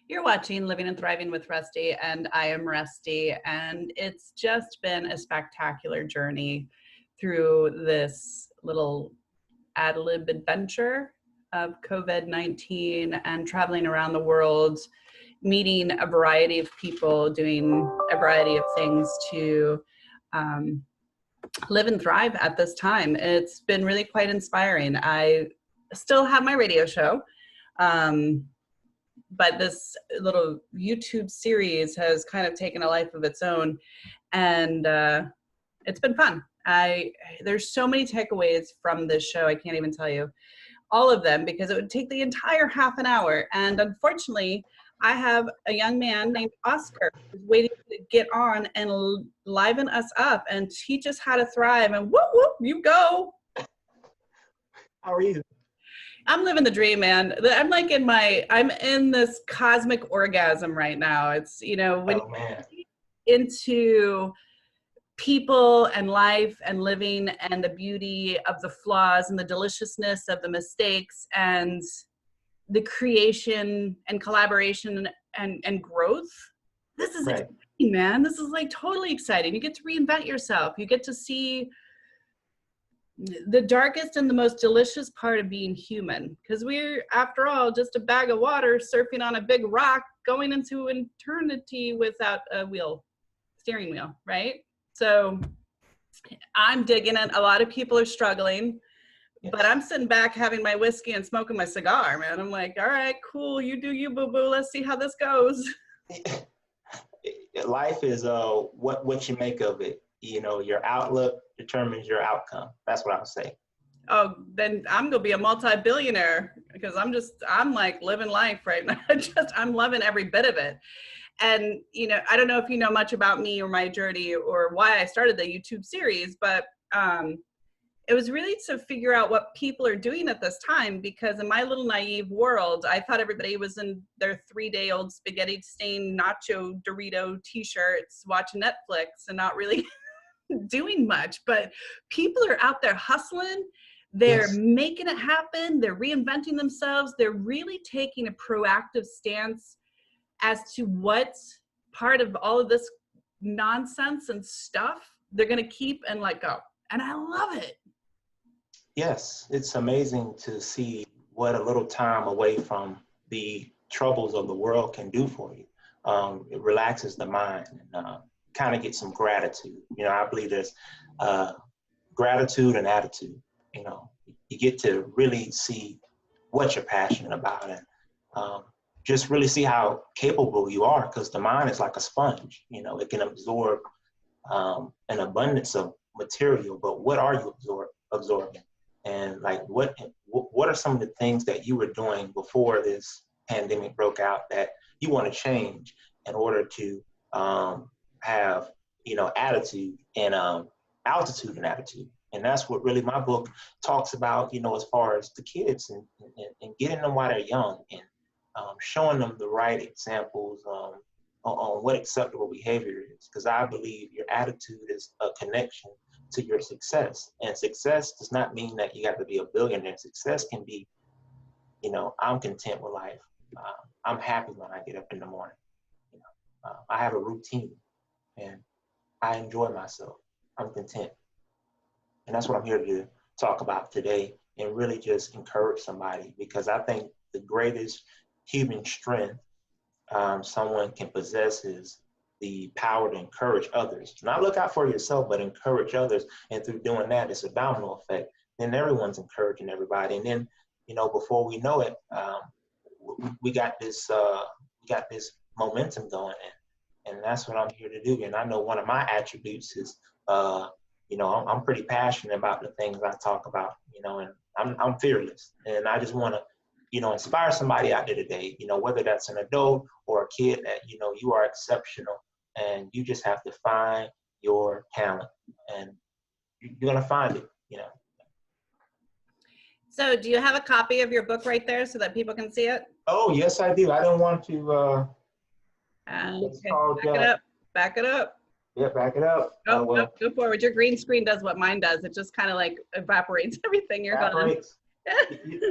You're watching Living and Thriving with Rustie, and I am Rustie, and it's just been a spectacular journey through this little ad lib adventure of COVID-19 and traveling around the world, meeting a variety of people, doing a variety of things to live and thrive at this time. It's been really quite inspiring. I still have my radio show. But this little YouTube series has kind of taken a life of its own, and it's been fun. There's so many takeaways from this show. I can't even tell you all of them because it would take the entire half an hour. And unfortunately, I have a young man named Oscar who's waiting to get on and liven us up and teach us how to thrive. And whoop, whoop, you go. How are you? I'm living the dream, man. I'm in this cosmic orgasm right now. It's, when you get into people and life and living and the beauty of the flaws and the deliciousness of the mistakes and the creation and collaboration and growth. This is exciting, man. This is like totally exciting. You get to reinvent yourself. You get to see the darkest and the most delicious part of being human, because we're, after all, just a bag of water surfing on a big rock going into eternity without a steering wheel, right? So I'm digging it. A lot of people are struggling, but I'm sitting back having my whiskey and smoking my cigar, man. I'm like, all right, cool, you do you, boo-boo. Let's see how this goes. Life is what you make of it. Your outlook determines your outcome. That's what I would say. Oh, then I'm gonna be a multi-billionaire because I'm like living life right now. I'm loving every bit of it. And I don't know if you know much about me or my journey or why I started the YouTube series, but it was really to figure out what people are doing at this time, because in my little naive world, I thought everybody was in their 3-day-old spaghetti stained nacho Dorito t-shirts watching Netflix and not really doing much. But people are out there hustling. They're making it happen. They're reinventing themselves. They're really taking a proactive stance as to what part of all of this nonsense and stuff they're going to keep and let go. And I love it. Yes, it's amazing to see what a little time away from the troubles of the world can do for you. It relaxes the mind and kind of get some gratitude. I believe there's gratitude and attitude. You get to really see what you're passionate about and just really see how capable you are, because the mind is like a sponge. It can absorb an abundance of material, but what are you absorbing? And like, what are some of the things that you were doing before this pandemic broke out that you want to change in order to have, attitude and altitude and attitude? And that's what really my book talks about, as far as the kids and getting them while they're young and showing them the right examples on what acceptable behavior is. Because I believe your attitude is a connection to your success. And success does not mean that you got to be a billionaire. Success can be, I'm content with life. I'm happy when I get up in the morning. I have a routine and I enjoy myself. I'm content. And that's what I'm here to talk about today, and really just encourage somebody, because I think the greatest human strength someone can possess is the power to encourage others. Not look out for yourself, but encourage others. And through doing that, it's a domino effect. Then everyone's encouraging everybody. And then, before we know it, we got this momentum going. And that's what I'm here to do. And I know one of my attributes is, I'm pretty passionate about the things I talk about, and I'm fearless. And I just want to, inspire somebody out there today, whether that's an adult or a kid, that, you are exceptional and you just have to find your talent, and you're going to find it, So do you have a copy of your book right there so that people can see it? Oh, yes, I do. I didn't want to. Okay. Back it up. Yeah, back it up. Oh, no, go forward. Your green screen does what mine does. It just kind of like evaporates everything. You're gone.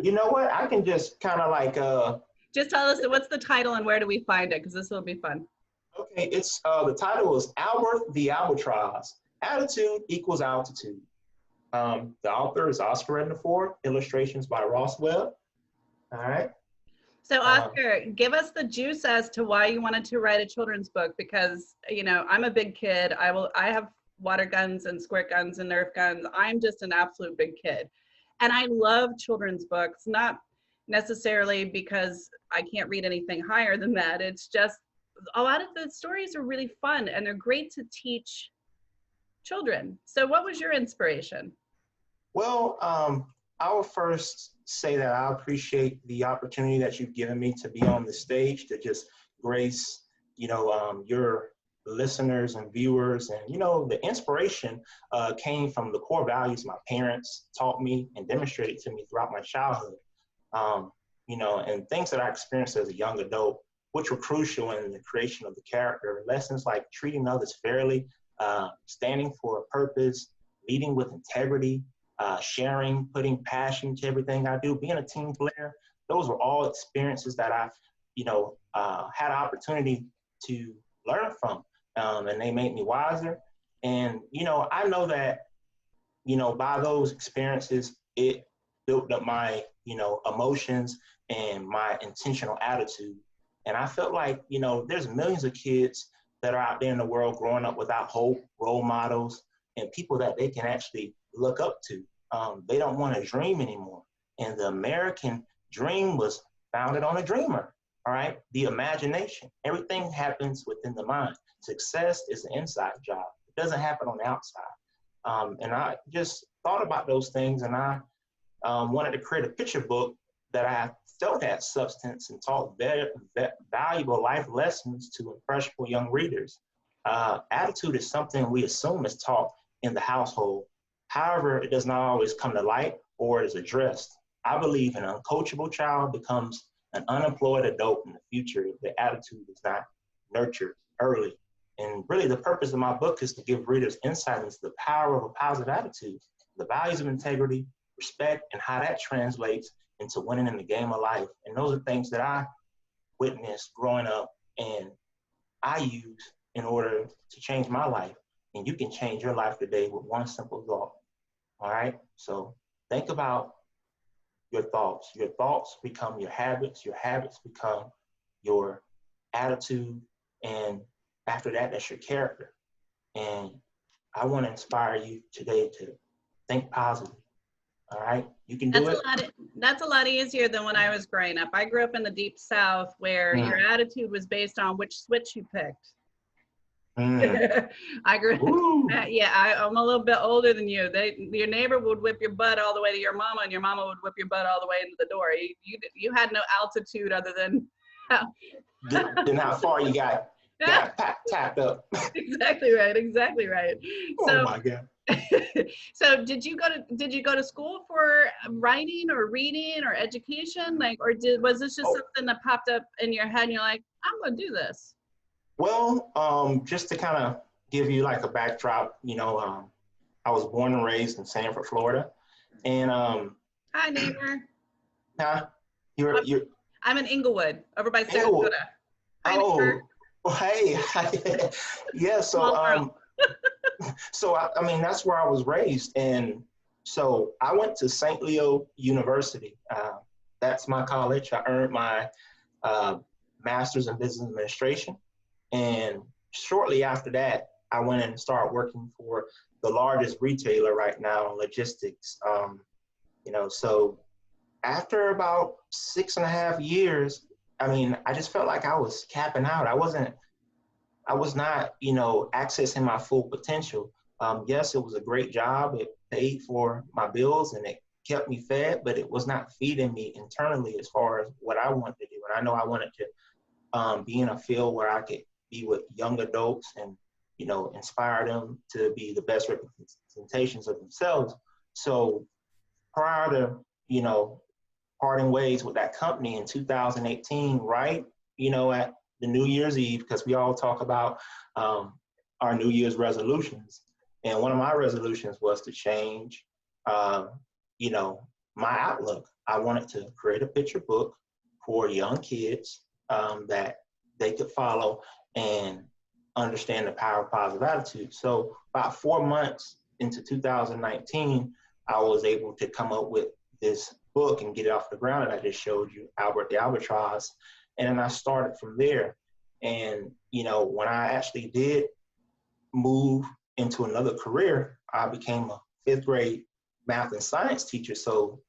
You know what? I can just kind of like Just tell us, what's the title and where do we find it? Because this will be fun. Okay, it's the title is Albert the Albatross. Attitude equals altitude. The author is Oscar Redden IV, illustrations by Ross Webb. All right. So Oscar, give us the juice as to why you wanted to write a children's book, because, you know, I'm a big kid. I have water guns and squirt guns and Nerf guns. I'm just an absolute big kid. And I love children's books, not necessarily because I can't read anything higher than that. It's just a lot of the stories are really fun and they're great to teach children. So what was your inspiration? Well, I will first say that I appreciate the opportunity that you've given me to be on the stage to just grace, your listeners and viewers. And, the inspiration came from the core values my parents taught me and demonstrated to me throughout my childhood. And things that I experienced as a young adult, which were crucial in the creation of the character. Lessons like treating others fairly, standing for a purpose, leading with integrity, sharing, putting passion to everything I do, being a team player. Those were all experiences that I, had an opportunity to learn from, and they made me wiser. And, I know that, by those experiences, it built up my, emotions and my intentional attitude. And I felt like, there's millions of kids that are out there in the world growing up without hope, role models, and people that they can actually look up to. They don't want to dream anymore. And the American dream was founded on a dreamer, all right? The imagination. Everything happens within the mind. Success is an inside job. It doesn't happen on the outside. And I just thought about those things, and I wanted to create a picture book that I felt had substance and taught very valuable life lessons to impressionable young readers. Attitude is something we assume is taught in the household. However, it does not always come to light or is addressed. I believe an uncoachable child becomes an unemployed adult in the future if the attitude is not nurtured early. And really the purpose of my book is to give readers insight into the power of a positive attitude, the values of integrity, respect, and how that translates into winning in the game of life. And those are things that I witnessed growing up and I use in order to change my life. And you can change your life today with one simple thought. All right? So think about your thoughts. Your thoughts become your habits become your attitude. And after that, that's your character. And I want to inspire you today to think positive. All right, you can do it. That's a lot easier than when I was growing up. I grew up in the deep South where your attitude was based on which switch you picked. I grew up, I'm a little bit older than you. Your neighbor would whip your butt all the way to your mama, and your mama would whip your butt all the way into the door. You had no altitude other than how far you got tapped up. Exactly right. Oh my God. So did you go to school for writing or reading or education, was this just something that popped up in your head and you're like, I'm gonna do this? Well, just to kind of give you like a backdrop, I was born and raised in Sanford, Florida, and hi neighbor. I'm in Inglewood over by Sarasota. Hi, neighbor. Well, hey. Yeah, so so I mean that's where I was raised, and so I went to St. Leo University. That's my college. I earned my master's in business administration, and shortly after that, I went and started working for the largest retailer right now in logistics. So after about 6.5 years, I mean, I just felt like I was capping out. I was not, accessing my full potential. Yes, it was a great job. It paid for my bills and it kept me fed, but it was not feeding me internally as far as what I wanted to do. And I know I wanted to be in a field where I could be with young adults and, inspire them to be the best representations of themselves. So prior to, parting ways with that company in 2018, right, at the New Year's Eve, because we all talk about our New Year's resolutions. And one of my resolutions was to change, my outlook. I wanted to create a picture book, for young kids that they could follow and understand the power of positive attitude. So about 4 months into 2019, I was able to come up with this book and get it off the ground that I just showed you, Albert the Albatross. And then I started from there. And, you know, when I actually did move into another career, I became a 5th grade math and science teacher. So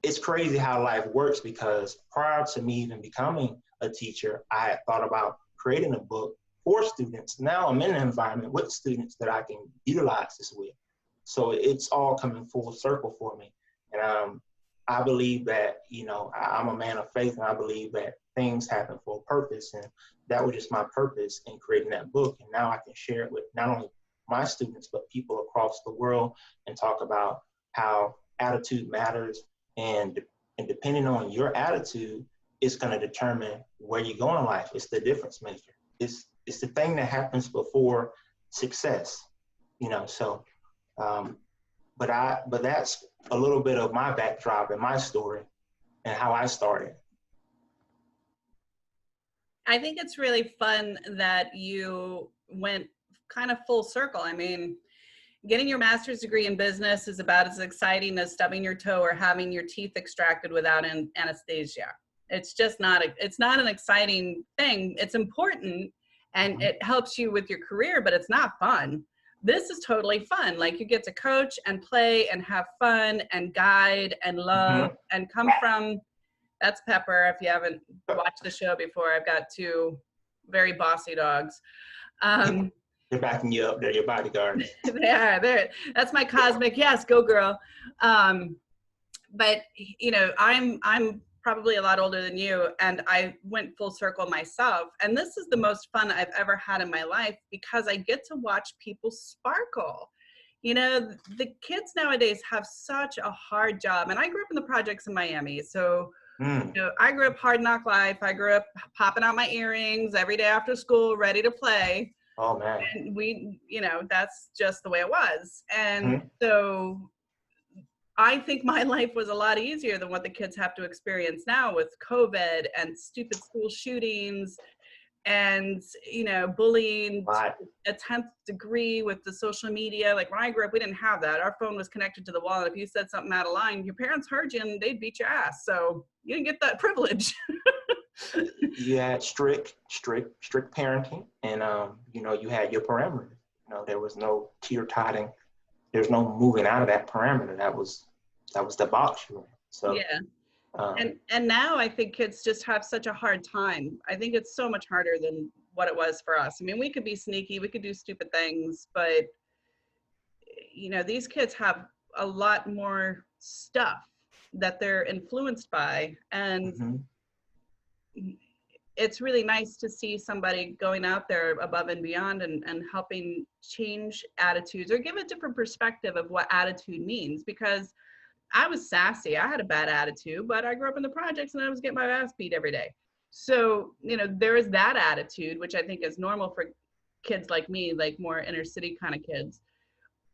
it's crazy how life works, because prior to me even becoming a teacher, I had thought about creating a book for students. Now I'm in an environment with students that I can utilize this with. So it's all coming full circle for me. And I believe that, you know, I'm a man of faith, and I believe that things happen for a purpose. And that was just my purpose in creating that book. And now I can share it with not only my students, but people across the world, and talk about how attitude matters. And depending on your attitude, it's going to determine where you go in life. It's the difference maker. It's the thing that happens before success, you know. So, but that's a little bit of my backdrop and my story and how I started. I think it's really fun that you went kind of full circle. I mean, getting your master's degree in business is about as exciting as stubbing your toe or having your teeth extracted without anesthesia. It's just not, it's not an exciting thing. It's important and it helps you with your career, but it's not fun. This is totally fun. Like, you get to coach and play and have fun and guide and love and come from, that's Pepper. If you haven't watched the show before, I've got 2 very bossy dogs. They're backing you up. They're your bodyguards. They are. That's my cosmic. Yes, go girl. But you know, I'm probably a lot older than you, and I went full circle myself. And this is the most fun I've ever had in my life, because I get to watch people sparkle. You know, the kids nowadays have such a hard job. And I grew up in the projects in Miami, so. You know, I grew up hard knock life. I grew up popping out my earrings every day after school, ready to play. Oh man. And we, you know, that's just the way it was. And so I think my life was a lot easier than what the kids have to experience now with COVID and stupid school shootings and, you know, bullying to a 10th degree with the social media. Like, when I grew up, we didn't have that. Our phone was connected to the wall, and if you said something out of line, your parents heard you and they'd beat your ass. So you didn't get that privilege. You had strict parenting, and you know, you had your parameters. You know, there was no teeter-totting. There's no moving out of that parameter. That was the box you were in. So yeah. And now I think kids just have such a hard time. I think it's so much harder than what it was for us. I mean, we could be sneaky, we could do stupid things, but you know, these kids have a lot more stuff that they're influenced by. And it's really nice to see somebody going out there above and beyond and helping change attitudes or give a different perspective of what attitude means. Because I was sassy. I had a bad attitude, but I grew up in the projects and I was getting my ass beat every day. So, you know, there is that attitude, which I think is normal for kids like me, like more inner city kind of kids.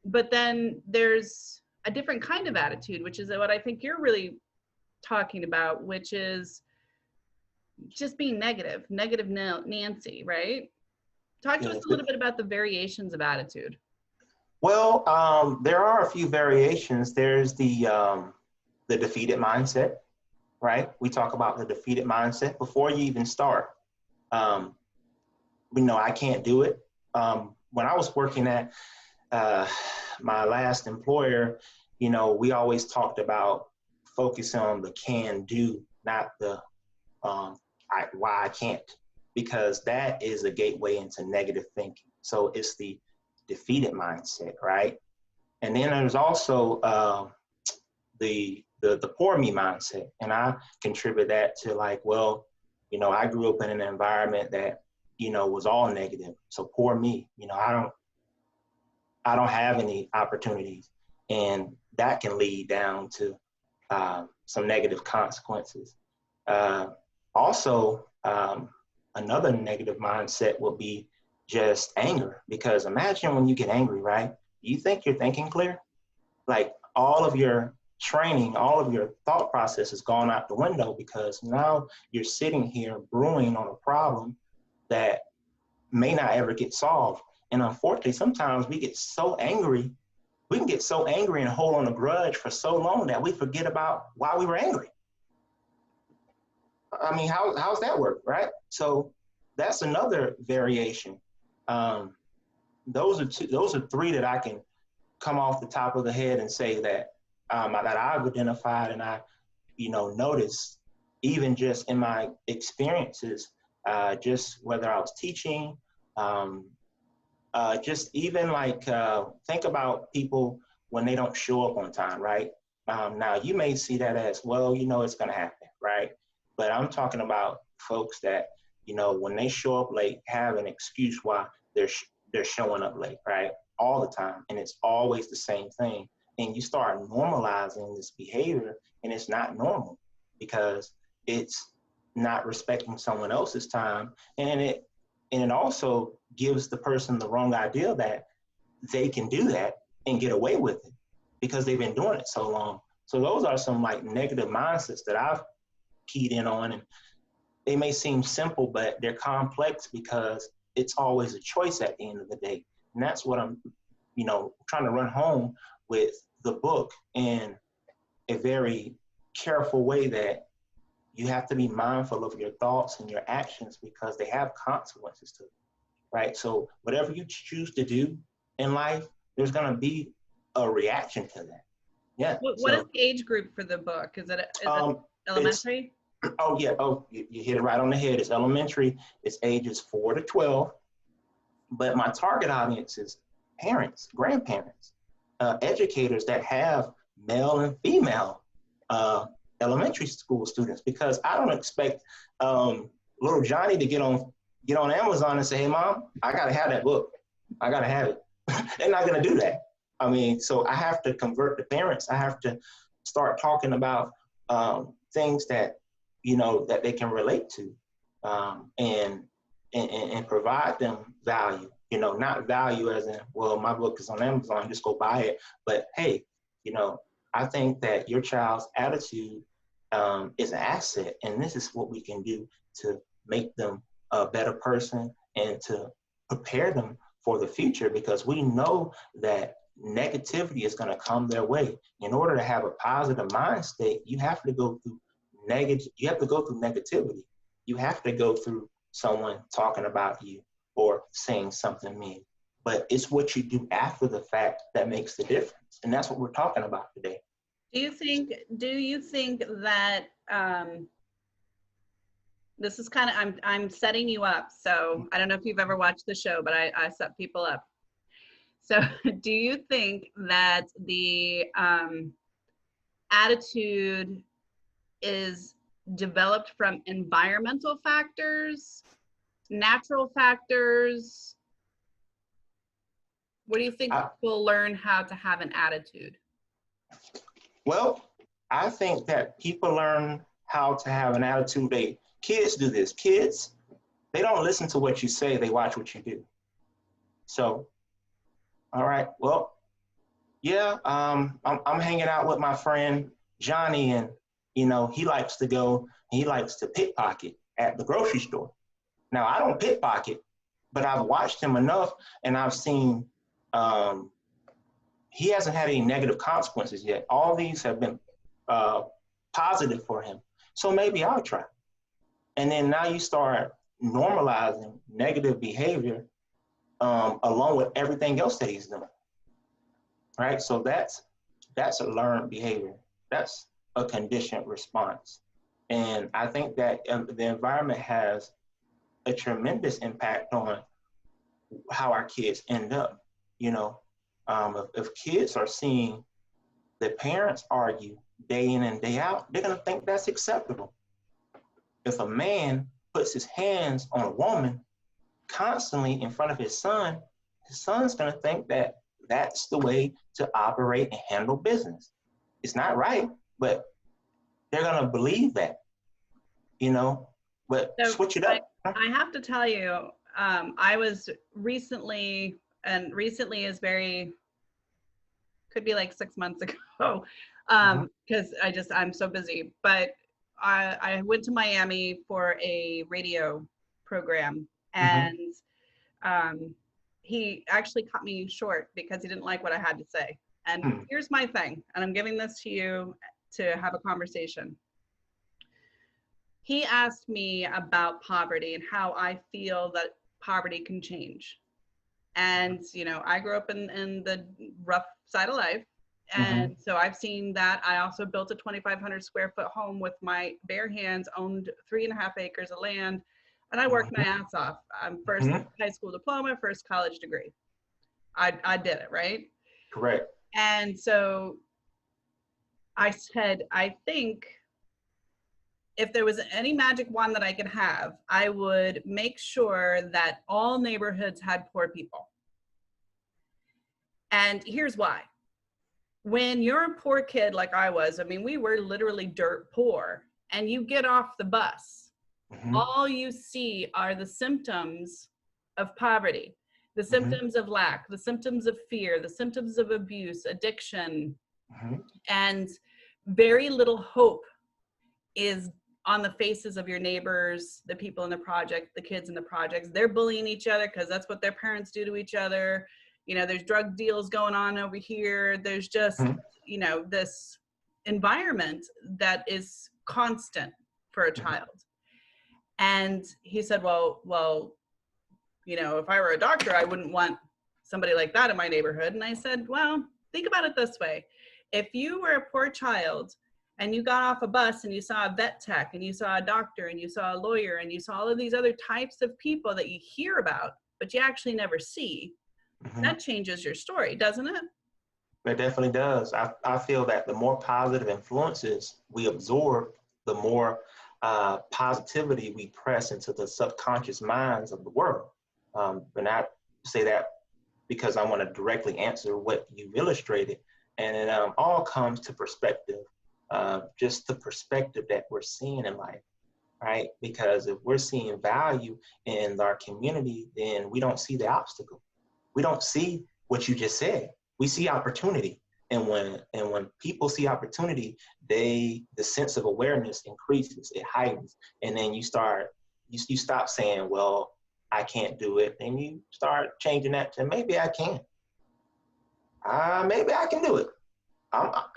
But then there's a different kind of attitude, which is what I think you're really talking about, which is just being negative Nancy, right? Talk to us a little bit about the variations of attitude. Well, there are a few variations. There's the defeated mindset, right? We talk about the defeated mindset before you even start. You know, I can't do it. When I was working at my last employer, you know, we always talked about focusing on the can do, not the why I can't, because that is a gateway into negative thinking. So it's the defeated mindset, right? And then there's also the poor me mindset, and I contribute that to, like, well, you know, I grew up in an environment that, you know, was all negative. So poor me, you know, I don't have any opportunities, and that can lead down to some negative consequences. Also, another negative mindset will be just anger, because imagine when you get angry, right? You think you're thinking clear, like all of your training, all of your thought process has gone out the window, because now you're sitting here brewing on a problem that may not ever get solved. And unfortunately, sometimes we get so angry, we can get so angry and hold on a grudge for so long that we forget about why we were angry. I mean, how's that work, right? So that's another variation. Those are three that I can come off the top of the head and say that that I've identified and I, noticed, even just in my experiences, just whether I was teaching, just even like think about people when they don't show up on time, right? Now you may see that as, well, it's going to happen, right? But I'm talking about folks that, when they show up late, have an excuse why they're showing up late, right? All the time. And it's always the same thing. And you start normalizing this behavior, and it's not normal because it's not respecting someone else's time. And it also gives the person the wrong idea that they can do that and get away with it because they've been doing it so long. So those are some like negative mindsets that I've keyed in on, and they may seem simple, but they're complex because it's always a choice at the end of the day. And that's what I'm, trying to run home with the book in a very careful way, that you have to be mindful of your thoughts and your actions because they have consequences to it, right? So whatever you choose to do in life, there's going to be a reaction to that. Yeah. What is the age group for the book? Is it elementary? Oh, yeah. Oh, you hit it right on the head. It's elementary. It's ages 4 to 12. But my target audience is parents, grandparents, educators that have male and female elementary school students, because I don't expect little Johnny to get on Amazon and say, "Hey, Mom, I got to have that book. I got to have it." They're not going to do that. I mean, so I have to convert the parents. I have to start talking about things that, that they can relate to, and provide them value, not value as in, well, my book is on Amazon, just go buy it. But hey, I think that your child's attitude is an asset, and this is what we can do to make them a better person and to prepare them for the future, because we know that negativity is going to come their way. In order to have a positive mind state, you have to go through negativity. You have to go through someone talking about you or saying something mean. But it's what you do after the fact that makes the difference. And that's what we're talking about today. Do you think that this is kind of, I'm setting you up. So I don't know if you've ever watched the show, but I set people up. So do you think that the attitude is developed from environmental factors, natural factors? What do you think people learn how to have an attitude? Well, I think that people learn how to have an attitude. Kids do this. Kids, they don't listen to what you say, they watch what you do. So, all right, well, yeah, I'm hanging out with my friend Johnny, and he likes to pickpocket at the grocery store. Now, I don't pickpocket, but I've watched him enough, and I've seen he hasn't had any negative consequences yet. All these have been positive for him. So maybe I'll try. And then now you start normalizing negative behavior along with everything else that he's doing. Right? So that's a learned behavior. That's a conditioned response. And I think that the environment has a tremendous impact on how our kids end up. If kids are seeing their parents argue day in and day out, they're going to think that's acceptable. If a man puts his hands on a woman constantly in front of his son's going to think that that's the way to operate and handle business. It's not right, but they're going to believe that, but so switch it up. I have to tell you, I was recently is could be like 6 months ago. because I'm so busy. But I went to Miami for a radio program, and he actually cut me short because he didn't like what I had to say. And here's my thing, and I'm giving this to you to have a conversation. He asked me about poverty and how I feel that poverty can change. And, you know, I grew up in the rough side of life. And so I've seen that. I also built a 2,500 square foot home with my bare hands, owned 3.5 acres of land. And I worked my ass off. First high school diploma, first college degree. I did it, right? Correct. And so I said, I think if there was any magic wand that I could have, I would make sure that all neighborhoods had poor people. And here's why. When you're a poor kid like I was, I mean, we were literally dirt poor, and you get off the bus, all you see are the symptoms of poverty, the symptoms of lack, the symptoms of fear, the symptoms of abuse, addiction, and very little hope is on the faces of your neighbors, the people in the project, the kids in the projects. They're bullying each other because that's what their parents do to each other. You know, there's drug deals going on over here. There's just, you know, this environment that is constant for a child. And he said, well, you know, if I were a doctor, I wouldn't want somebody like that in my neighborhood. And I said, well, think about it this way. If you were a poor child and you got off a bus and you saw a vet tech and you saw a doctor and you saw a lawyer and you saw all of these other types of people that you hear about, but you actually never see, that changes your story, doesn't it? It definitely does. I feel that the more positive influences we absorb, the more positivity we press into the subconscious minds of the world. And I say that because I want to directly answer what you've illustrated. And it all comes to perspective, just the perspective that we're seeing in life, right? Because if we're seeing value in our community, then we don't see the obstacle. We don't see what you just said. We see opportunity. And when people see opportunity, the sense of awareness increases, it heightens. And then you stop saying, well, I can't do it. And you start changing that to maybe I can. Maybe I can do it.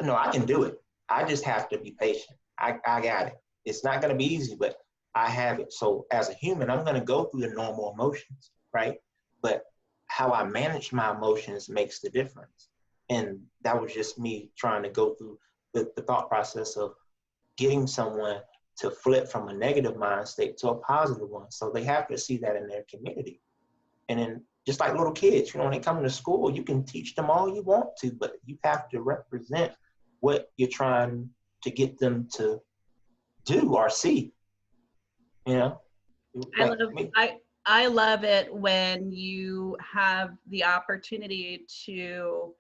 No, I can do it. I just have to be patient. I got it. It's not going to be easy, but I have it. So as a human, I'm going to go through the normal emotions, right? But how I manage my emotions makes the difference. And that was just me trying to go through the thought process of getting someone to flip from a negative mind state to a positive one. So they have to see that in their community. And then just like little kids, you know, when they come to school, you can teach them all you want to, but you have to represent what you're trying to get them to do or see, you know? I love it when you have the opportunity to,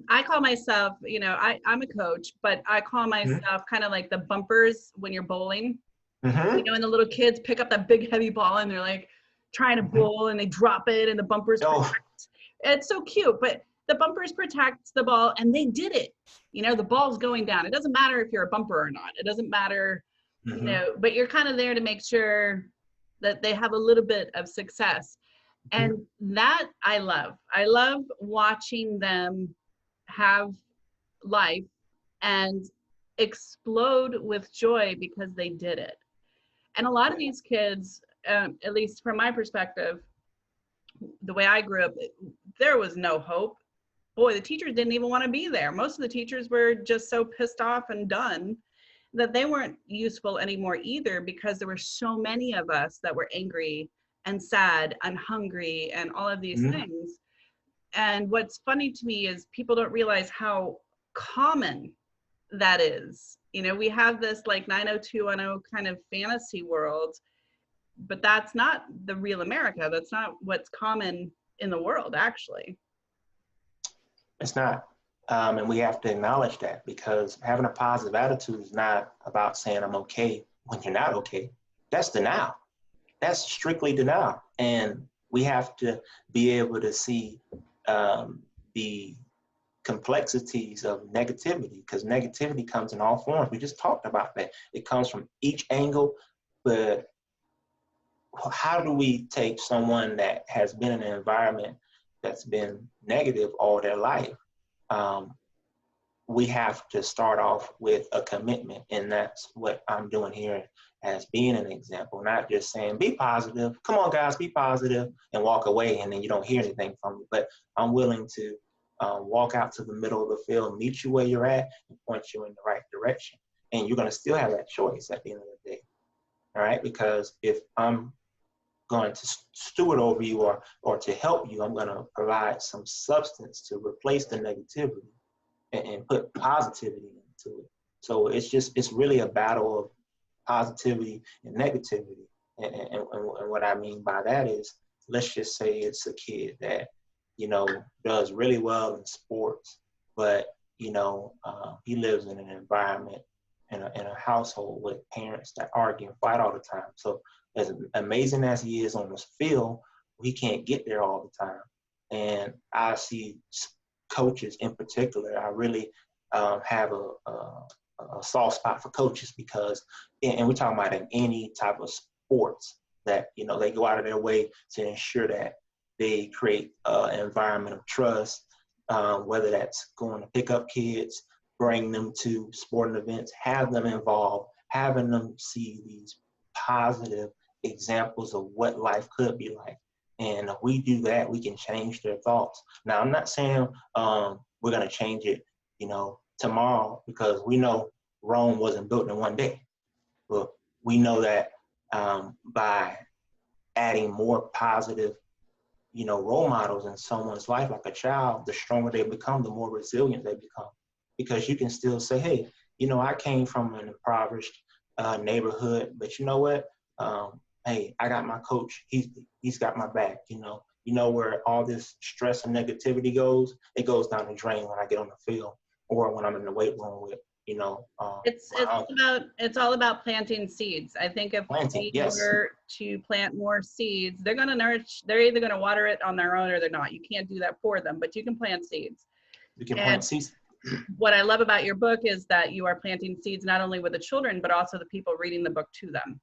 I call myself, you know, I'm a coach, but I call myself kind of like the bumpers when you're bowling. You know, and the little kids pick up that big heavy ball and they're like trying to bowl and they drop it and the bumpers protect. It's so cute, but the bumpers protect the ball and they did it. You know, the ball's going down. It doesn't matter if you're a bumper or not. It doesn't matter, you know, but you're kind of there to make sure that they have a little bit of success. And that I love. I love watching them have life and explode with joy because they did it. And a lot of these kids, at least from my perspective, the way I grew up, there was no hope. Boy, the teachers didn't even want to be there. Most of the teachers were just so pissed off and done that they weren't useful anymore either, because there were so many of us that were angry and sad and hungry and all of these things. And what's funny to me is people don't realize how common that is. You know, we have this like 90210 kind of fantasy world, but that's not the real America. That's not what's common in the world, actually. It's not. And we have to acknowledge that, because having a positive attitude is not about saying I'm okay when you're not okay. That's denial. That's strictly denial. And we have to be able to see the complexities of negativity, because negativity comes in all forms. We just talked about that. It comes from each angle, but how do we take someone that has been in an environment that's been negative all their life? We have to start off with a commitment, and that's what I'm doing here as being an example, not just saying, be positive, come on guys, be positive, and walk away, and then you don't hear anything from me. But I'm willing to walk out to the middle of the field, meet you where you're at, and point you in the right direction. And you're gonna still have that choice at the end of the day, all right? Because if I'm going to steward over you or to help you, I'm gonna provide some substance to replace the negativity and put positivity into it. So it's really a battle of positivity and negativity. And what I mean by that is, let's just say it's a kid that, does really well in sports, but, he lives in an environment, in a household with parents that argue and fight all the time. So as amazing as he is on the field, he can't get there all the time. And I see coaches in particular, I really have a soft spot for coaches, because, and we're talking about in any type of sports, that, they go out of their way to ensure that they create an environment of trust, whether that's going to pick up kids, bring them to sporting events, have them involved, having them see these positive examples of what life could be like. And if we do that, we can change their thoughts. Now, I'm not saying we're going to change it, tomorrow, because we know Rome wasn't built in one day. But we know that by adding more positive, role models in someone's life, like a child, the stronger they become, the more resilient they become. Because you can still say, hey, I came from an impoverished neighborhood, but you know what? Hey, I got my coach. He's got my back. Where all this stress and negativity goes, it goes down the drain when I get on the field or when I'm in the weight room with, it's all about planting seeds. I think if we were to plant more seeds, they're going to nourish. They're either going to water it on their own or they're not. You can't do that for them, but you can plant seeds. You can plant seeds. What I love about your book is that you are planting seeds not only with the children, but also the people reading the book to them.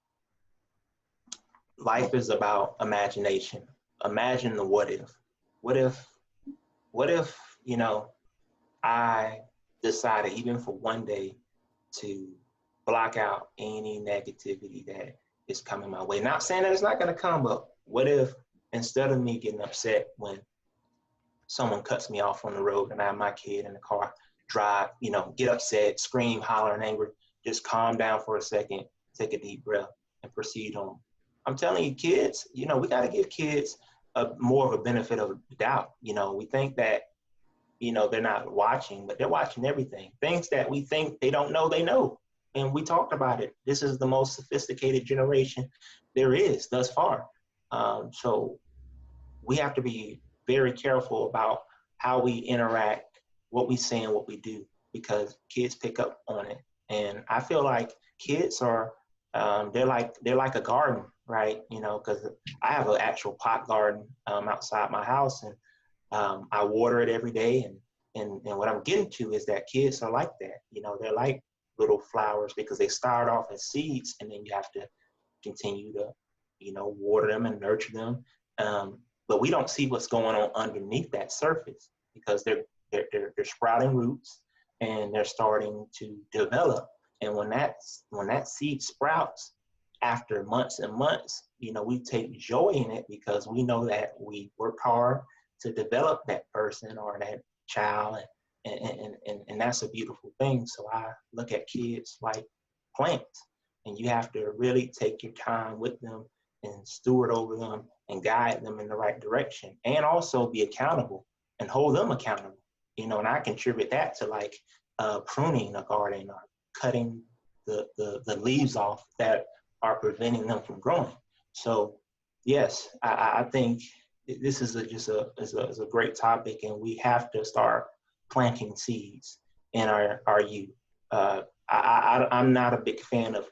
Life is about imagination. Imagine the what if. What if, I decided even for one day to block out any negativity that is coming my way. Not saying that it's not going to come, but what if instead of me getting upset when someone cuts me off on the road and I have my kid in the car, drive, get upset, scream, holler, and angry, just calm down for a second, take a deep breath, and proceed on. I'm telling you, kids, we got to give kids more of a benefit of the doubt. We think that, they're not watching, but they're watching everything. Things that we think they don't know, they know. And we talked about it. This is the most sophisticated generation there is thus far. So we have to be very careful about how we interact, what we say and what we do, because kids pick up on it. And I feel like kids are, they're like a garden, right? Because I have an actual pot garden outside my house, and I water it every day. And what I'm getting to is that kids are like that. They're like little flowers, because they start off as seeds, and then you have to continue to, water them and nurture them. But we don't see what's going on underneath that surface, because they're sprouting roots and they're starting to develop. And when that seed sprouts, after months and months, we take joy in it, because we know that we work hard to develop that person or that child, and that's a beautiful thing. So I look at kids like plants, and you have to really take your time with them and steward over them and guide them in the right direction, and also be accountable and hold them accountable. And I contribute that to like pruning a garden or cutting the leaves off that are preventing them from growing. So yes, I think this is a great topic, and we have to start planting seeds in our youth. I'm not a big fan of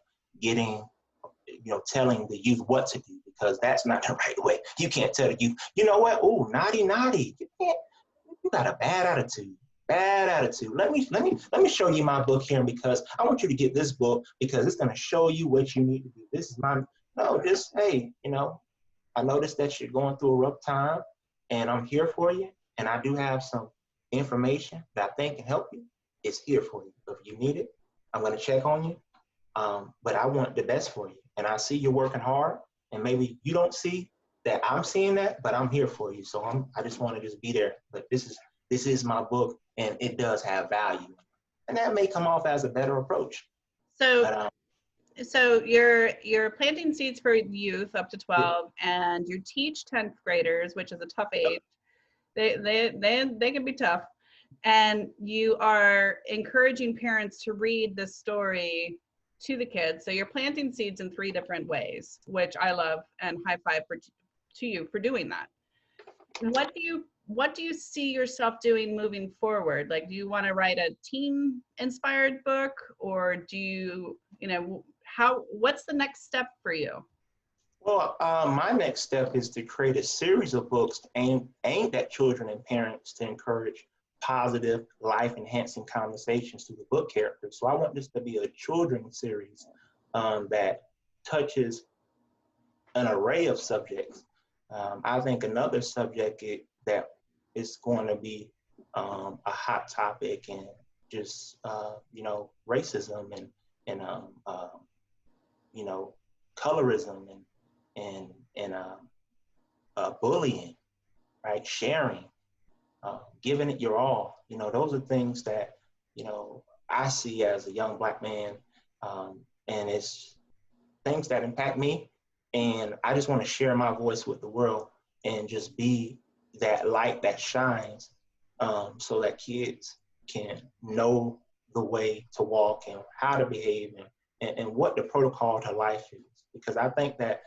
telling the youth what to do, because that's not the right way. You can't tell the youth, you know what? Oh, naughty. You got a bad attitude. bad attitude. Let me show you my book here, because I want you to get this book because it's going to show you what you need to do. This is my, no, just, hey, I noticed that you're going through a rough time, and I'm here for you. And I do have some information that I think can help you. It's here for you. If you need it, I'm going to check on you. But I want the best for you. And I see you're working hard, and maybe you don't see that I'm seeing that, but I'm here for you. So I just want to just be there. But this is my book, and it does have value. And that may come off as a better approach. So, so you're planting seeds for youth up to 12, and you teach 10th graders, which is a tough age. They can be tough. And you are encouraging parents to read this story to the kids. So you're planting seeds in 3 different ways, which I love, and high five to you for doing that. What do you see yourself doing moving forward? Like, do you want to write a teen inspired book, or do you, what's the next step for you? Well, my next step is to create a series of books aimed at children and parents to encourage positive, life-enhancing conversations through the book characters. So I want this to be a children's series that touches an array of subjects. I think another subject that is going to be a hot topic, and just racism and colorism and bullying, right? Sharing. Giving it your all, those are things that, I see as a young Black man, and it's things that impact me. And I just want to share my voice with the world and just be that light that shines, so that kids can know the way to walk and how to behave and what the protocol to life is. Because I think that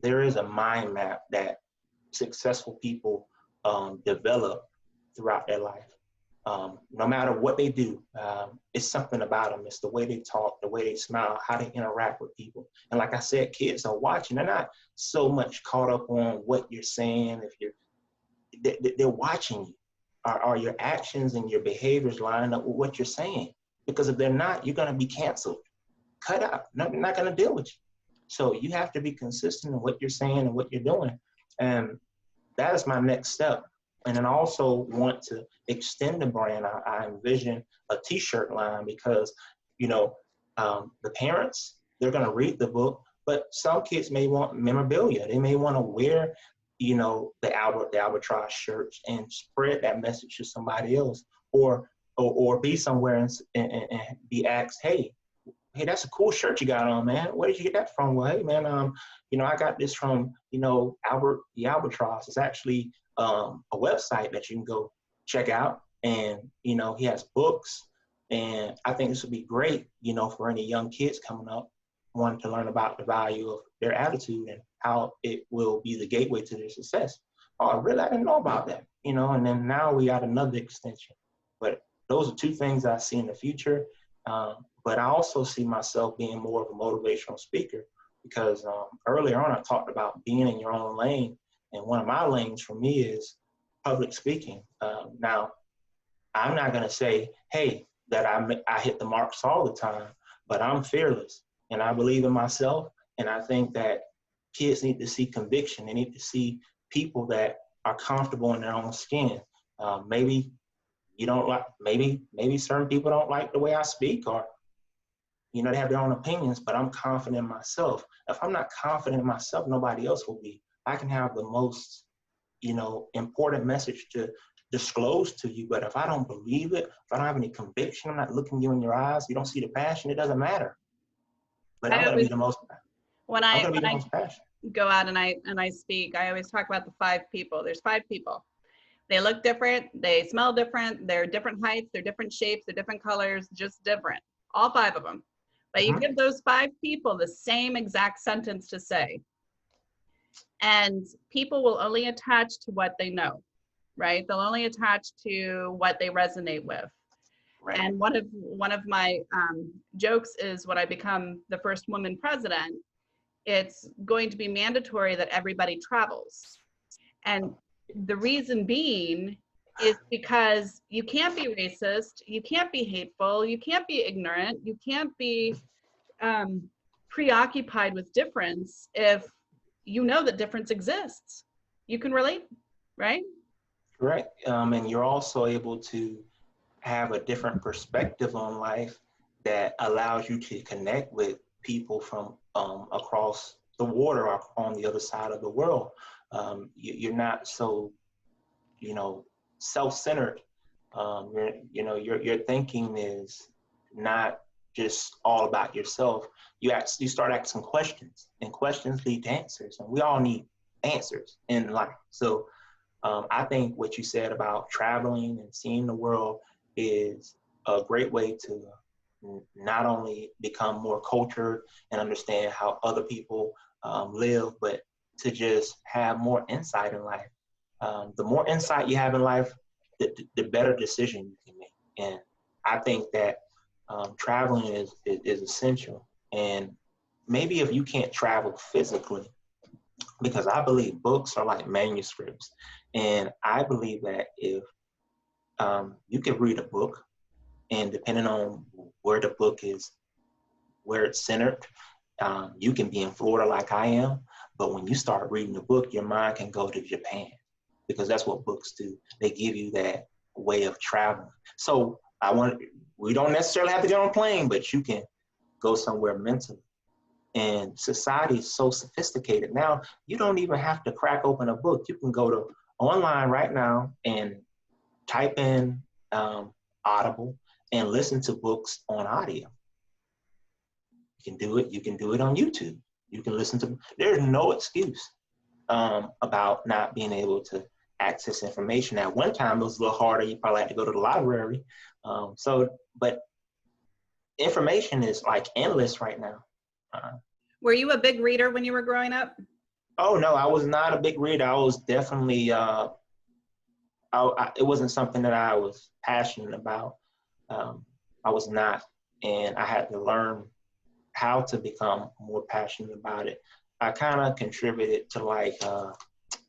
there is a mind map that successful people develop throughout their life. No matter what they do, it's something about them. It's the way they talk, the way they smile, how they interact with people. And like I said, kids are watching. They're not so much caught up on what you're saying. They're watching you. Are your actions and your behaviors lining up with what you're saying? Because if they're not, you're going to be canceled. Cut out. No, they're not going to deal with you. So you have to be consistent in what you're saying and what you're doing. And that is my next step. And then I also want to extend the brand. I envision a t-shirt line, because, the parents, they're going to read the book, but some kids may want memorabilia. They may want to wear, the albatross shirts and spread that message to somebody else, or be somewhere and be asked, hey, that's a cool shirt you got on, man. Where did you get that from? Well, hey, man, I got this from, the Albatross. It's actually a website that you can go check out. And, he has books. And I think this would be great, for any young kids coming up wanting to learn about the value of their attitude and how it will be the gateway to their success. Oh, really? I didn't know about that, and then now we got another extension. But those are 2 things I see in the future. But I also see myself being more of a motivational speaker, because earlier on I talked about being in your own lane. And one of my lanes for me is public speaking. Now, I'm not going to say, hey, that I hit the marks all the time, but I'm fearless and I believe in myself. And I think that kids need to see conviction. They need to see people that are comfortable in their own skin. Maybe you don't like, maybe certain people don't like the way I speak, or they have their own opinions, but I'm confident in myself. If I'm not confident in myself, nobody else will be. I can have the most, important message to disclose to you, but if I don't believe it, if I don't have any conviction, I'm not looking you in your eyes, you don't see the passion, it doesn't matter. But I'm going to be the most passionate. Go out and I speak, I always talk about the 5 people. There's 5 people. They look different, they smell different, they're different heights, they're different shapes, they're different colors, just different. All 5 of them. But you give those 5 people the same exact sentence to say, and people will only attach to what they know, right? They'll only attach to what they resonate with. Right. And one of my jokes is, when I become the first woman president, it's going to be mandatory that everybody travels. And the reason being is because you can't be racist, you can't be hateful, you can't be ignorant, you can't be preoccupied with difference if you know that difference exists. You can relate, right? Correct. And you're also able to have a different perspective on life that allows you to connect with people from across the water or on the other side of the world. You're not so, you know, self-centered. Your thinking is not just all about yourself. You start asking questions, and questions lead to answers, and we all need answers in life. So I think what you said about traveling and seeing the world is a great way to not only become more cultured and understand how other people live, but to just have more insight in life. The more insight you have in life, the better decision you can make. And I think that traveling is essential. And maybe if you can't travel physically, because I believe books are like manuscripts. And I believe that if you can read a book, and depending on where the book is, where it's centered, you can be in Florida like I am, but when you start reading the book, your mind can go to Japan, because that's what books do. They give you that way of traveling. So we don't necessarily have to get on a plane, but you can go somewhere mentally. And society is so sophisticated now, you don't even have to crack open a book. You can go to online right now and type in Audible and listen to books on audio. You can do it. You can do it on YouTube. You can listen to, there's no excuse about not being able to access information. At one time, it was a little harder. You probably had to go to the library. But information is like endless right now. Were you a big reader when you were growing up? Oh, no, I was not a big reader. I was definitely, it wasn't something that I was passionate about. I was not, and I had to learn how to become more passionate about it. I kind of contributed to like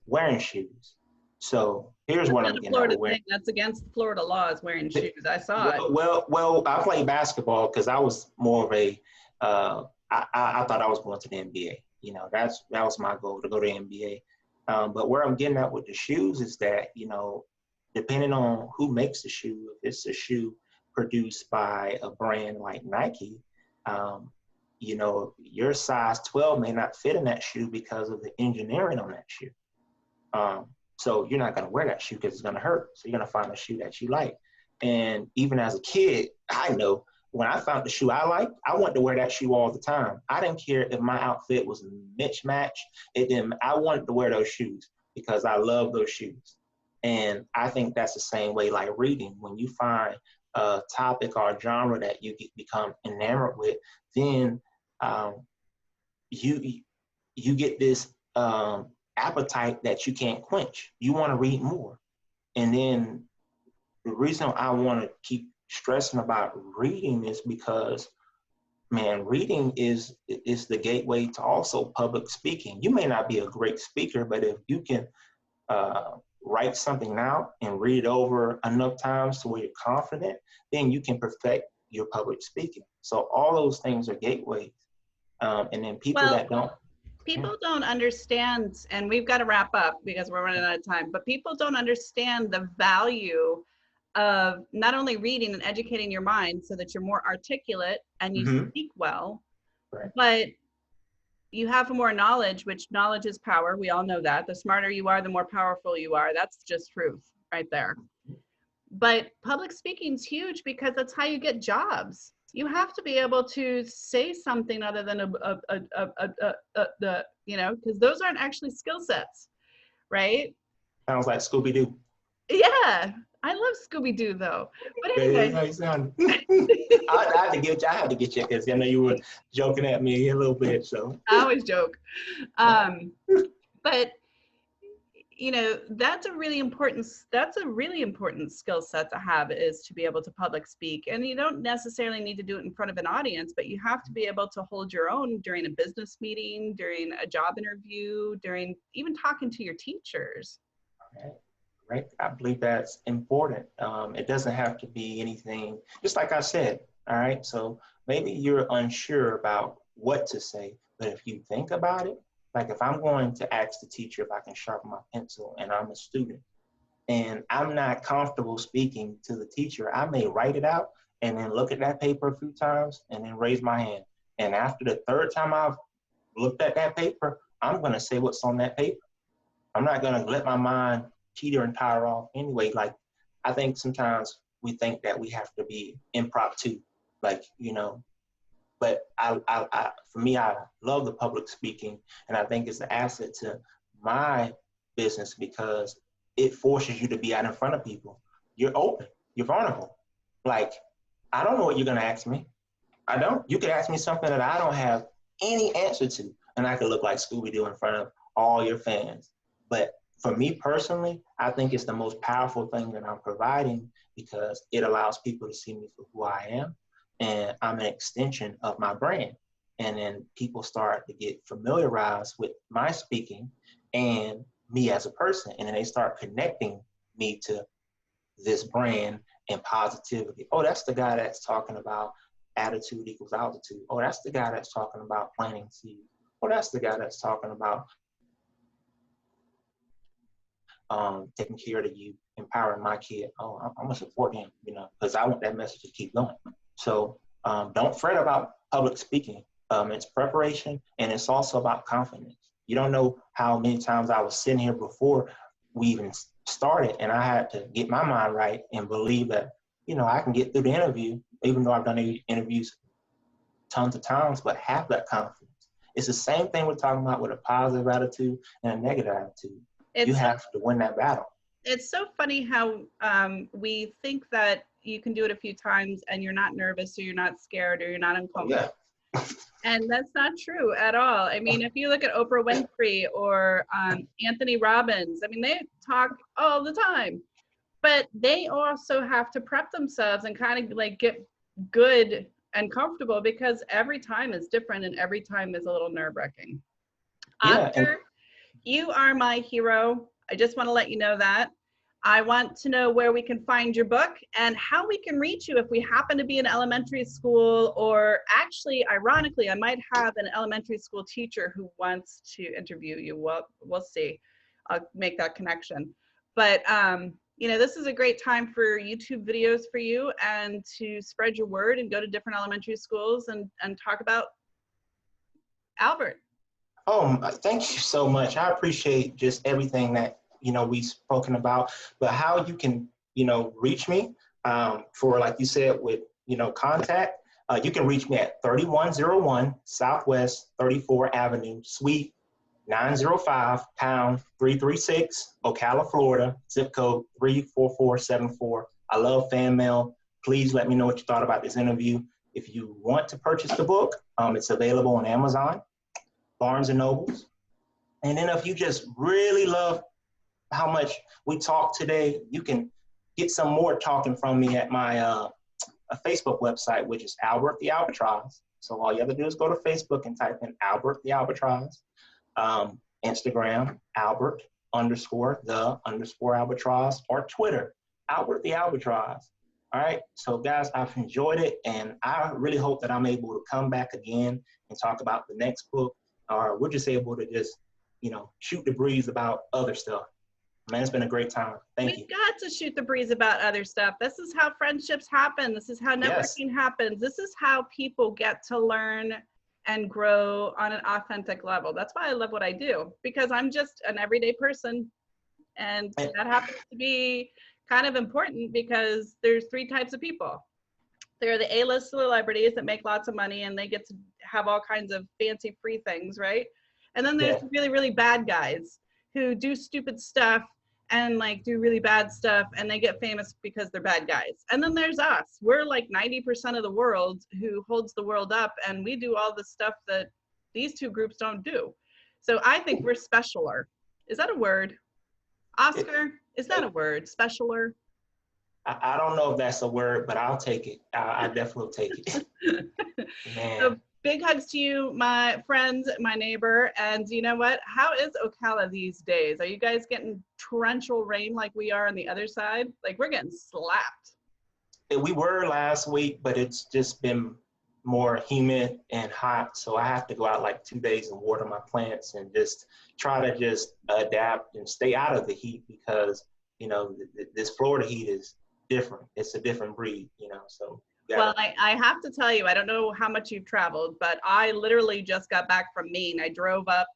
wearing shoes. So here's what I'm getting at with wearing. That's against Florida laws, wearing shoes. I saw it. Well, I played basketball because I was more of a, I thought I was going to the NBA. You know, that was my goal, to go to the NBA. But where I'm getting at with the shoes is that, you know, depending on who makes the shoe, if it's a shoe produced by a brand like Nike, you know, your size 12 may not fit in that shoe because of the engineering on that shoe. So you're not going to wear that shoe because it's going to hurt. So you're going to find a shoe that you like. And even as a kid, I know when I found the shoe I liked, I wanted to wear that shoe all the time. I didn't care if my outfit was mismatched. I wanted to wear those shoes because I love those shoes. And I think that's the same way like reading. When you find a topic or a genre that you become enamored with, then you get this appetite that you can't quench. You want to read more. And then the reason I want to keep stressing about reading is because, man, reading is the gateway to also public speaking. You may not be a great speaker, but if you can write something out and read it over enough times to where you're confident, then you can perfect your public speaking. So all those things are gateways. And then people that don't. People don't understand, and we've got to wrap up because we're running out of time, but people don't understand the value of not only reading and educating your mind so that you're more articulate and you speak well, right, but you have more knowledge, which knowledge is power. We all know that. The smarter you are, the more powerful you are. That's just truth right there. But public speaking is huge because that's how you get jobs. You have to be able to say something other than because those aren't actually skill sets, right? Sounds like Scooby-Doo. Yeah, I love Scooby-Doo though. But anyway, I had to get you because I know you were joking at me a little bit. So I always joke, but you know, that's a really important skill set to have, is to be able to public speak. And you don't necessarily need to do it in front of an audience, but you have to be able to hold your own during a business meeting, during a job interview, during even talking to your teachers. right? I believe that's important. It doesn't have to be anything, just like I said, all right? So maybe you're unsure about what to say, but if you think about it, like if I'm going to ask the teacher if I can sharpen my pencil and I'm a student and I'm not comfortable speaking to the teacher, I may write it out and then look at that paper a few times and then raise my hand. And after the third time I've looked at that paper, I'm gonna say what's on that paper. I'm not gonna let my mind teeter and tire off anyway. Like, I think sometimes we think that we have to be impromptu, like, you know, but for me, I love the public speaking, and I think it's an asset to my business because it forces you to be out in front of people. You're open, you're vulnerable. Like, I don't know what you're gonna ask me. I don't. You could ask me something that I don't have any answer to, and I could look like Scooby-Doo in front of all your fans. But for me personally, I think it's the most powerful thing that I'm providing because it allows people to see me for who I am, and I'm an extension of my brand. And then people start to get familiarized with my speaking and me as a person, and then they start connecting me to this brand and positivity. Oh, that's the guy that's talking about attitude equals altitude. Oh, that's the guy that's talking about planting seeds. Oh, that's the guy that's talking about taking care of the youth, empowering my kid. Oh, I'm gonna support him, you know, because I want that message to keep going. So don't fret about public speaking. It's preparation and it's also about confidence. You don't know how many times I was sitting here before we even started and I had to get my mind right and believe that, you know, I can get through the interview, even though I've done interviews tons of times, but have that confidence. It's the same thing we're talking about with a positive attitude and a negative attitude. You have to win that battle. It's so funny how we think that you can do it a few times and you're not nervous or you're not scared or you're not uncomfortable. Yeah. And that's not true at all. I mean, if you look at Oprah Winfrey or Anthony Robbins, I mean, they talk all the time, but they also have to prep themselves and kind of like get good and comfortable because every time is different and every time is a little nerve-wracking. Yeah, Oscar, you are my hero. I just want to let you know that. I want to know where we can find your book and how we can reach you if we happen to be in elementary school, or actually, ironically, I might have an elementary school teacher who wants to interview you. Well, we'll see. I'll make that connection. But, you know, this is a great time for YouTube videos for you and to spread your word and go to different elementary schools and talk about Albert. Oh, thank you so much. I appreciate just everything that, you know, we've spoken about, but how you can, you know, reach me for, like you said, with, you know, contact, you can reach me at 3101 Southwest 34th Avenue, Suite 905, pound 336, Ocala, Florida, zip code 34474. I love fan mail. Please let me know what you thought about this interview. If you want to purchase the book, it's available on Amazon, Barnes and Nobles. And then if you just really love how much we talked today, you can get some more talking from me at my Facebook website, which is Albert the Albatross. So all you have to do is go to Facebook and type in Albert the Albatross. Instagram, Albert _the _albatross, or Twitter, Albert the Albatross. All right, so guys, I've enjoyed it, and I really hope that I'm able to come back again and talk about the next book, or we're just able to just, you know, shoot the breeze about other stuff. Man, it's been a great time. Thank you. We've got to shoot the breeze about other stuff. This is how friendships happen. This is how networking happens. This is how people get to learn and grow on an authentic level. That's why I love what I do, because I'm just an everyday person. And that happens to be kind of important because there's three types of people. There are the A-list celebrities that make lots of money and they get to have all kinds of fancy free things, right? And then there's the really, really bad guys who do stupid stuff and like do really bad stuff and they get famous because they're bad guys. And then there's us. We're like 90% of the world who holds the world up, and we do all the stuff that these two groups don't do. So I think we're specialer. Is that a word? Oscar, is that a word? Specialer? I don't know if that's a word, but I'll take it. I definitely take it. Man. So Big hugs to you, my friends, my neighbor. And you know what? How is Ocala these days? Are you guys getting torrential rain like we are on the other side? Like we're getting slapped. We were last week, but it's just been more humid and hot. So I have to go out like 2 days and water my plants and just try to just adapt and stay out of the heat because, you know, this Florida heat is different. It's a different breed, you know, so. Well, I have to tell you, I don't know how much you've traveled, but I literally just got back from Maine. I drove up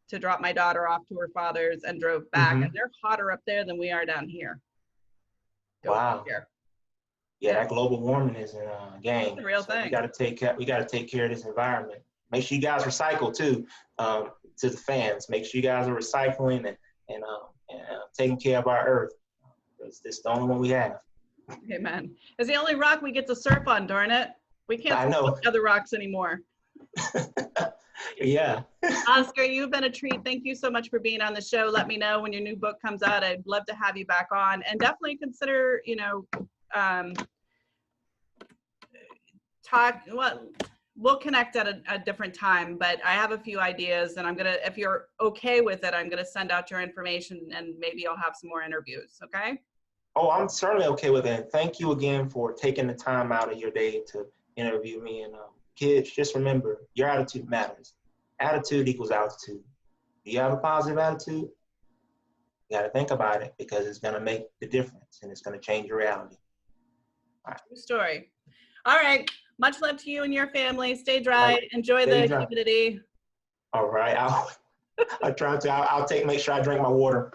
to drop my daughter off to her father's and drove back, and they're hotter up there than we are down here. Wow. Here. Yeah, that global warming is a game. It's a real thing. We got to take care of this environment. Make sure you guys recycle too. To the fans, make sure you guys are recycling and taking care of our earth. It's the only one we have. Amen. It's the only rock we get to surf on, darn it. We can't surf other rocks anymore. Yeah. Oscar, you've been a treat. Thank you so much for being on the show. Let me know when your new book comes out. I'd love to have you back on. And definitely consider, you know, we'll connect at a different time, but I have a few ideas and if you're okay with it, I'm gonna send out your information and maybe I'll have some more interviews, okay? Oh, I'm certainly okay with it. Thank you again for taking the time out of your day to interview me. And kids, just remember, your attitude matters. Attitude equals altitude. Do you have a positive attitude? You got to think about it because it's going to make the difference and it's going to change your reality. All right. True story. All right. Much love to you and your family. Stay dry. Enjoy the humidity. All right. I'll try to. I'll make sure I drink my water.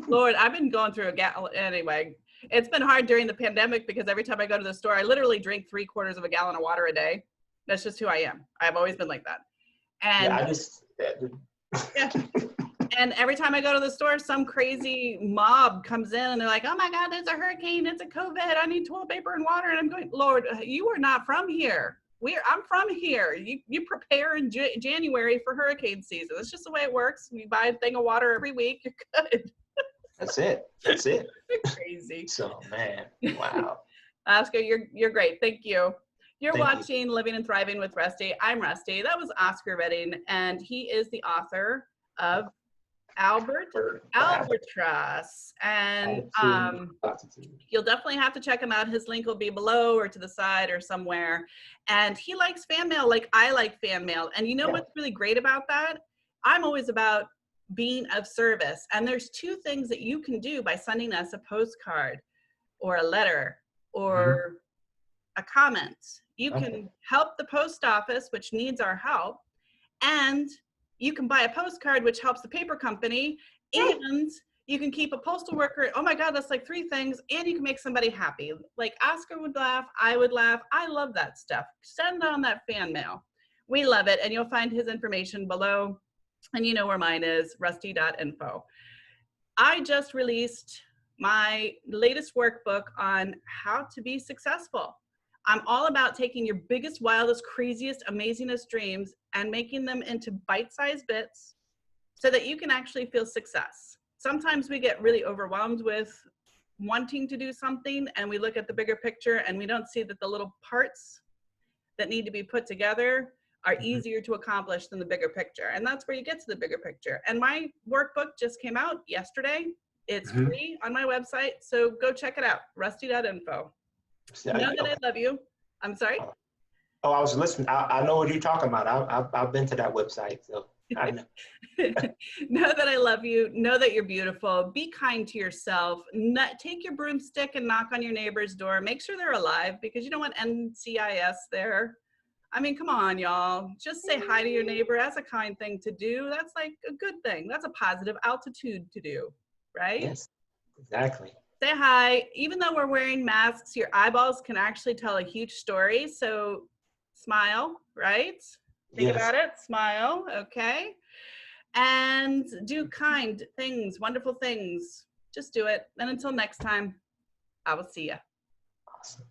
Lord, I've been going through anyway. It's been hard during the pandemic because every time I go to the store, I literally drink 3/4 of a gallon of water a day. That's just who I am. I've always been like that. And yeah. And every time I go to the store, some crazy mob comes in and they're like, oh my God, there's a hurricane, it's a COVID, I need toilet paper and water. And I'm going, Lord, you are not from here. I'm from here. You prepare in January for hurricane season. That's just the way it works. We buy a thing of water every week. You're good. That's it. Crazy. So, man, wow. Oscar, you're great. Thank you. You're watching Living and Thriving with Rustie. I'm Rustie. That was Oscar Redden, and he is the author of Albatross. And you'll definitely have to check him out. His link will be below or to the side or somewhere. And he likes fan mail like I like fan mail. And you know what's really great about that? I'm always about being of service. And there's two things that you can do by sending us a postcard or a letter or a comment. You can help the post office, which needs our help, and you can buy a postcard, which helps the paper company, and you can keep a postal worker. Oh my God, that's like 3 things. And you can make somebody happy. Like Oscar would laugh, I would laugh. I love that stuff. Send on that fan mail. We love it. And you'll find his information below. And you know where mine is, rustie.info. I just released my latest workbook on how to be successful. I'm all about taking your biggest, wildest, craziest, amazingest dreams and making them into bite-sized bits so that you can actually feel success. Sometimes we get really overwhelmed with wanting to do something and we look at the bigger picture and we don't see that the little parts that need to be put together are easier to accomplish than the bigger picture. And that's where you get to the bigger picture. And my workbook just came out yesterday. It's free on my website. So go check it out, rustie.info. Know that I love you. I'm sorry? Oh, I was listening. I know what you're talking about. I've been to that website, so I know. Know that I love you. Know that you're beautiful. Be kind to yourself. Take your broomstick and knock on your neighbor's door. Make sure they're alive because you don't want NCIS there. I mean, come on, y'all. Just say hi to your neighbor. That's a kind thing to do. That's like a good thing. That's a positive altitude to do, right? Yes, exactly. Say hi. Even though we're wearing masks, your eyeballs can actually tell a huge story. So smile, right? Think about it. Smile, okay? And do kind things, wonderful things. Just do it. And until next time, I will see you. Awesome.